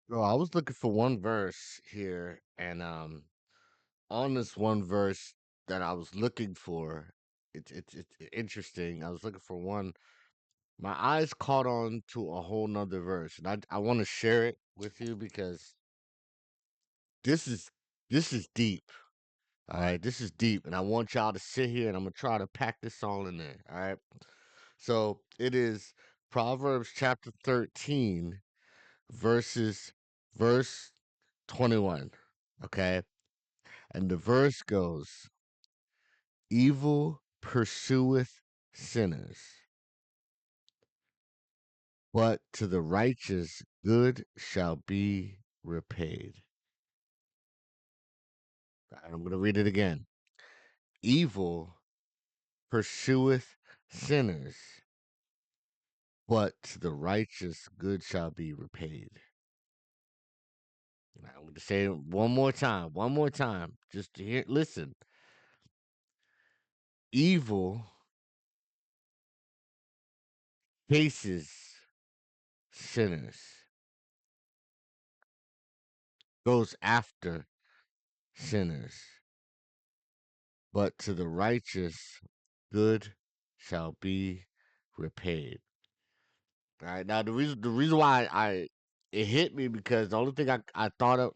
Well, I was looking for one verse here, and on this one verse that I was looking for, it's interesting. I was looking for one. My eyes caught on to a whole nother verse, and I want to share it with you because this is this is deep. All right, this is deep, and I want y'all to sit here, and I'm gonna try to pack this all in there. All right, so it is Proverbs chapter 13, verse 21. Okay. And the verse goes, evil pursueth sinners, but to the righteous good shall be repaid. I'm going to read it again. Evil pursueth sinners, but to the righteous good shall be repaid. I'm going to say it one more time, just to hear, listen. Evil chases sinners, goes after sinners, but to the righteous good shall be repaid. All right. Now the reason why I it hit me because the only thing I thought of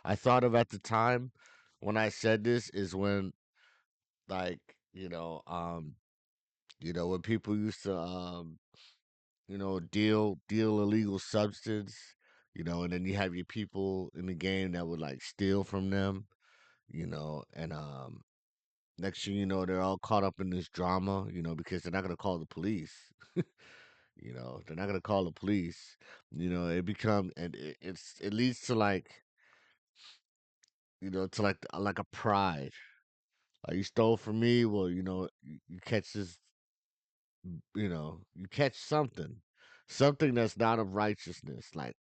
I thought of at the time when I said this is when like when people used to deal illegal substance, and then you have your people in the game that would like steal from them, and next thing you know, they're all caught up in this drama, because they're not gonna call the police. They're not gonna call the police. It becomes and it leads to like a pride. Like, you stole from me, well, you catch this, you catch something that's not of righteousness. Like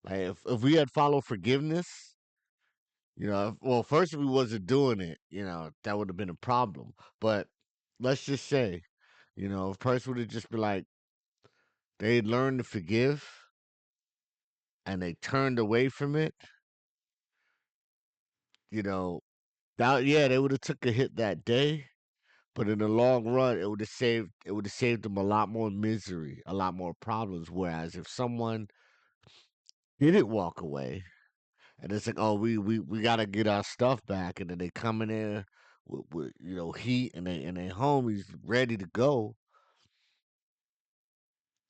if we had followed forgiveness, well, first if we wasn't doing it, that would have been a problem. But let's just say, if a person would have just been like, they learned to forgive and they turned away from it, you know, yeah, they would have took a hit that day, but in the long run, it would have saved them a lot more misery, a lot more problems. Whereas if someone didn't walk away, and it's like, oh, we gotta get our stuff back, and then they come in there with heat, and they homies ready to go.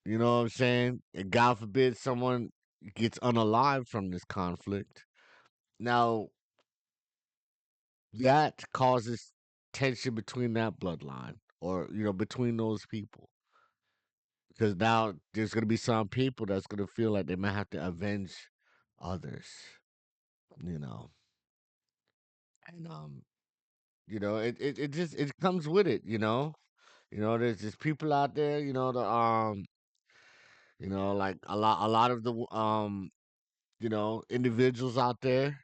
You know what I'm saying? And God forbid someone gets unalived from this conflict. Now, that causes tension between that bloodline, or between those people, because now there's going to be some people that's going to feel like they might have to avenge others, you know and it just it comes with it. There's just people out there, like a lot of the individuals out there,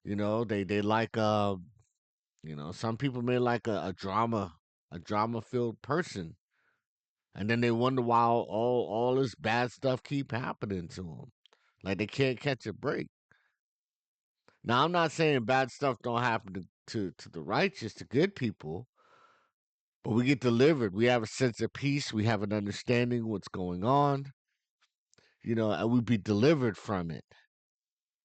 they like some people may like a drama filled person, and then they wonder why all this bad stuff keep happening to them. Like, they can't catch a break. Now, I'm not saying bad stuff don't happen to the righteous, to good people, but we get delivered. We have a sense of peace. We have an understanding what's going on, and we be delivered from it.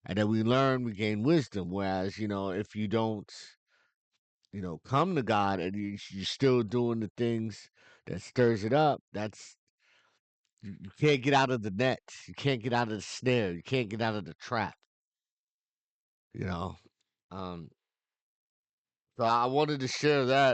And then we learn, we gain wisdom. Whereas, if you don't, come to God, and you're still doing the things that stirs it up, you can't get out of the net. You can't get out of the snare. You can't get out of the trap. You know. Um, so I wanted to share that.